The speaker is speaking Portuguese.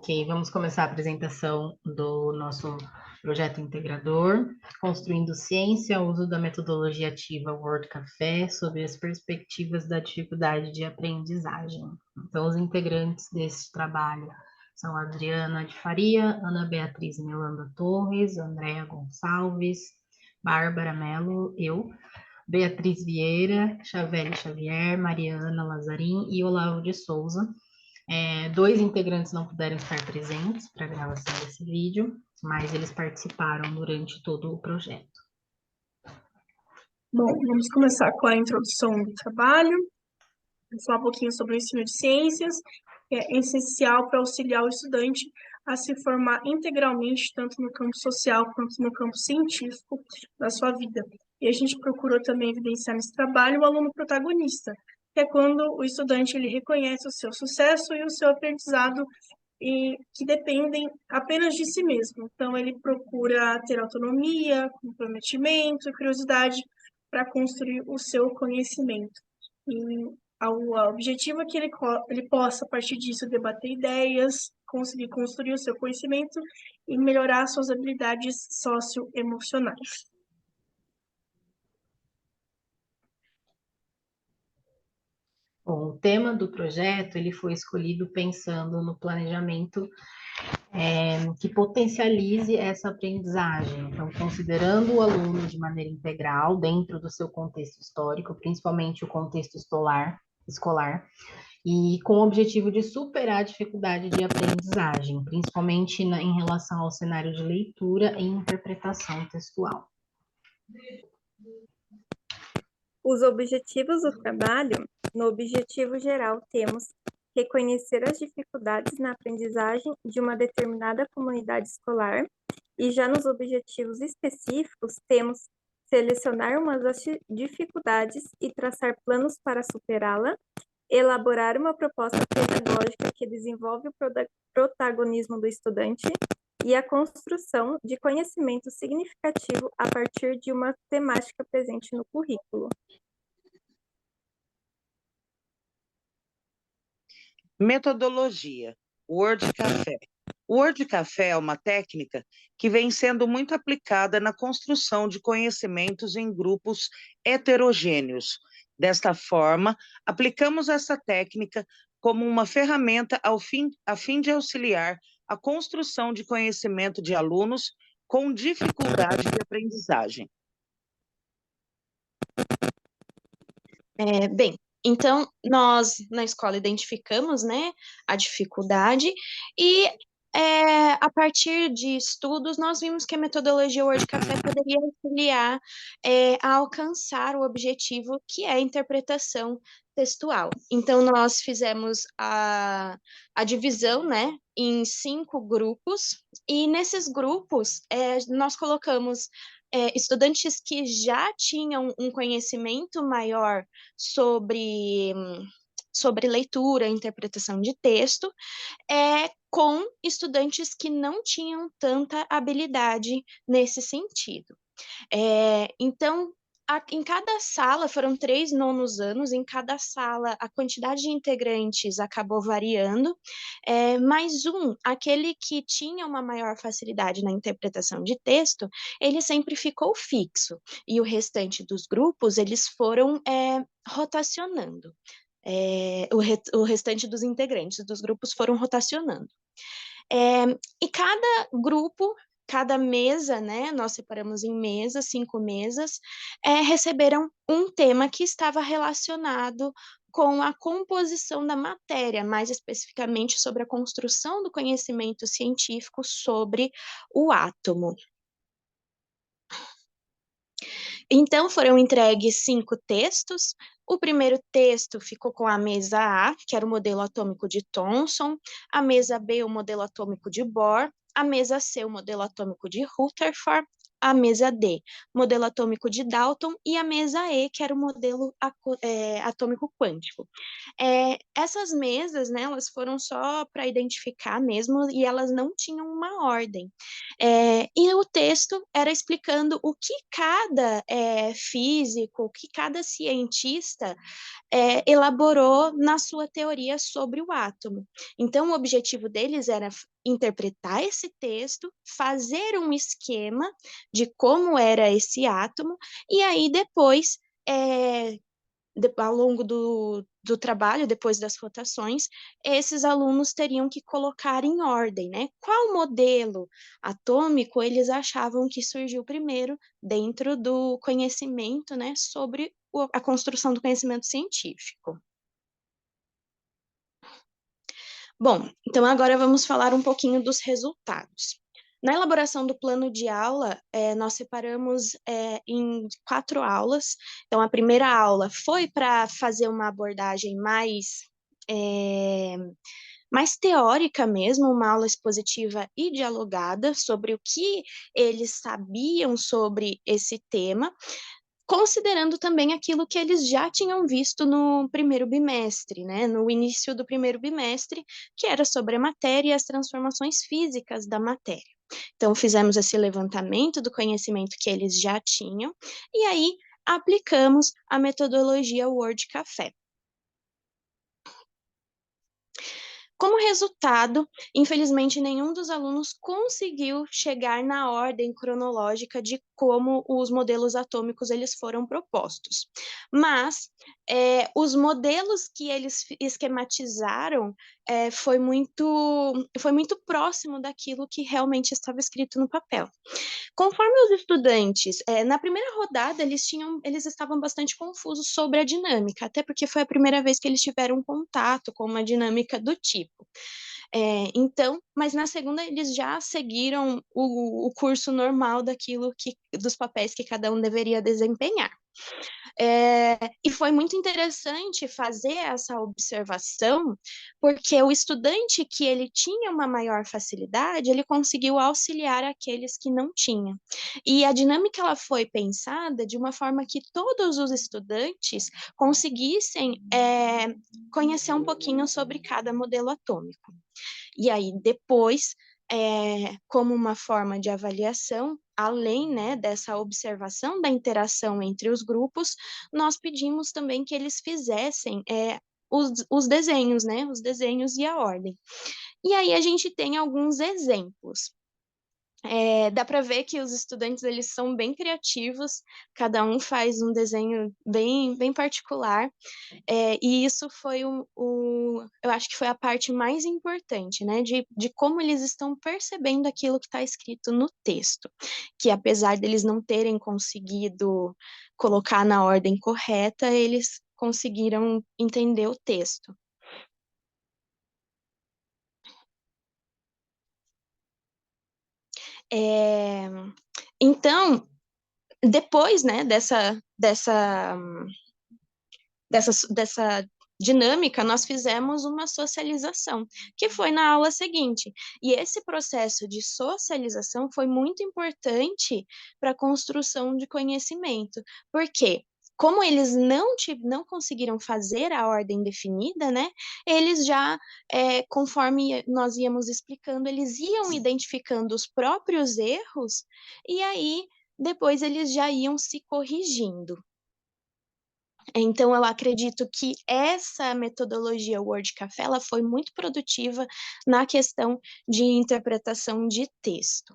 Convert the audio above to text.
Ok, vamos começar a apresentação do nosso projeto integrador, Construindo Ciência, uso da metodologia ativa Word Café, sob as perspectivas da dificuldade de aprendizagem. Então, os integrantes desse trabalho são a Adriana de Faria, Ana Beatriz Melanda Torres, Andréa Gonçalves, Bárbara Mello, eu, Beatriz Vieira, Chavelle Xavier, Mariana Lazarim e Olavo de Souza. Dois integrantes não puderam estar presentes para a gravação desse vídeo, mas eles participaram durante todo o projeto. Bom, vamos começar com a introdução do trabalho. Vou falar um pouquinho sobre o ensino de ciências, que é essencial para auxiliar o estudante a se formar integralmente, tanto no campo social quanto no campo científico da sua vida. E a gente procurou também evidenciar nesse trabalho o aluno protagonista, que é quando o estudante ele reconhece o seu sucesso e o seu aprendizado e que dependem apenas de si mesmo. Então, ele procura ter autonomia, comprometimento e curiosidade para construir o seu conhecimento. E o objetivo é que ele possa, a partir disso, debater ideias, conseguir construir o seu conhecimento e melhorar suas habilidades socioemocionais. Bom, o tema do projeto ele foi escolhido pensando no planejamento que potencialize essa aprendizagem. Então, considerando o aluno de maneira integral dentro do seu contexto histórico, principalmente o contexto escolar, e com o objetivo de superar a dificuldade de aprendizagem, principalmente em relação ao cenário de leitura e interpretação textual. Os objetivos do trabalho, no objetivo geral, temos reconhecer as dificuldades na aprendizagem de uma determinada comunidade escolar, e já nos objetivos específicos, temos selecionar uma das dificuldades e traçar planos para superá-la, elaborar uma proposta pedagógica que desenvolve o protagonismo do estudante e a construção de conhecimento significativo a partir de uma temática presente no currículo. Metodologia, Word Café. O Word Café é uma técnica que vem sendo muito aplicada na construção de conhecimentos em grupos heterogêneos. Desta forma, aplicamos essa técnica como uma ferramenta a fim de auxiliar a construção de conhecimento de alunos com dificuldade de aprendizagem. Então, nós na escola identificamos, né, a dificuldade e a partir de estudos nós vimos que a metodologia Word Café poderia auxiliar a alcançar o objetivo que é a interpretação textual. Então, nós fizemos a divisão, né, em 5 grupos e nesses grupos nós colocamos estudantes que já tinham um conhecimento maior sobre leitura, interpretação de texto, com estudantes que não tinham tanta habilidade nesse sentido. Então, em cada sala, foram 3 nonos anos, em cada sala a quantidade de integrantes acabou variando, mas aquele que tinha uma maior facilidade na interpretação de texto, ele sempre ficou fixo, e o restante dos grupos, eles foram rotacionando. O restante dos integrantes dos grupos foram rotacionando. E cada grupo, cada mesa, né, nós separamos em mesas, 5 mesas, receberam um tema que estava relacionado com a composição da matéria, mais especificamente sobre a construção do conhecimento científico sobre o átomo. Então, foram entregues 5 textos. O primeiro texto ficou com a mesa A, que era o modelo atômico de Thomson, a mesa B, o modelo atômico de Bohr, a mesa C, o modelo atômico de Rutherford, a mesa D, modelo atômico de Dalton, e a mesa E, que era o modelo atômico quântico. Essas mesas, né, elas foram só para identificar mesmo, e elas não tinham uma ordem. E o texto era explicando o que cada físico, o que cada cientista elaborou na sua teoria sobre o átomo. Então, o objetivo deles era interpretar esse texto, fazer um esquema de como era esse átomo, e aí depois, ao longo do trabalho, depois das rotações, esses alunos teriam que colocar em ordem, né? Qual modelo atômico eles achavam que surgiu primeiro dentro do conhecimento, né, sobre a construção do conhecimento científico. Bom, então agora vamos falar um pouquinho dos resultados. Na elaboração do plano de aula, nós separamos em 4 aulas. Então, a primeira aula foi para fazer uma abordagem mais teórica mesmo, uma aula expositiva e dialogada sobre o que eles sabiam sobre esse tema, considerando também aquilo que eles já tinham visto no primeiro bimestre, né, no início do primeiro bimestre, que era sobre a matéria e as transformações físicas da matéria. Então, fizemos esse levantamento do conhecimento que eles já tinham, e aí aplicamos a metodologia Word Café. Como resultado, infelizmente, nenhum dos alunos conseguiu chegar na ordem cronológica de como os modelos atômicos eles foram propostos. Mas os modelos que eles esquematizaram foi muito próximo daquilo que realmente estava escrito no papel. Conforme os estudantes, na primeira rodada, eles estavam bastante confusos sobre a dinâmica, até porque foi a primeira vez que eles tiveram contato com uma dinâmica do tipo. Então, mas na segunda eles já seguiram o curso normal dos papéis que cada um deveria desempenhar. E foi muito interessante fazer essa observação, porque o estudante que ele tinha uma maior facilidade, ele conseguiu auxiliar aqueles que não tinham. E a dinâmica ela foi pensada de uma forma que todos os estudantes conseguissem conhecer um pouquinho sobre cada modelo atômico. E aí, depois, como uma forma de avaliação, além, né, dessa observação da interação entre os grupos, nós pedimos também que eles fizessem os desenhos, né, os desenhos e a ordem. E aí a gente tem alguns exemplos. Dá para ver que os estudantes eles são bem criativos, cada um faz um desenho bem, bem particular, e isso foi eu acho que foi a parte mais importante, né, de como eles estão percebendo aquilo que está escrito no texto, que apesar deles não terem conseguido colocar na ordem correta, eles conseguiram entender o texto. Então, depois, né, dessa dinâmica, nós fizemos uma socialização, que foi na aula seguinte. E esse processo de socialização foi muito importante para a construção de conhecimento, porque como eles não conseguiram fazer a ordem definida, né, eles já, conforme nós íamos explicando, eles iam identificando os próprios erros, e aí depois eles já iam se corrigindo. Então, eu acredito que essa metodologia Word Café ela foi muito produtiva na questão de interpretação de texto.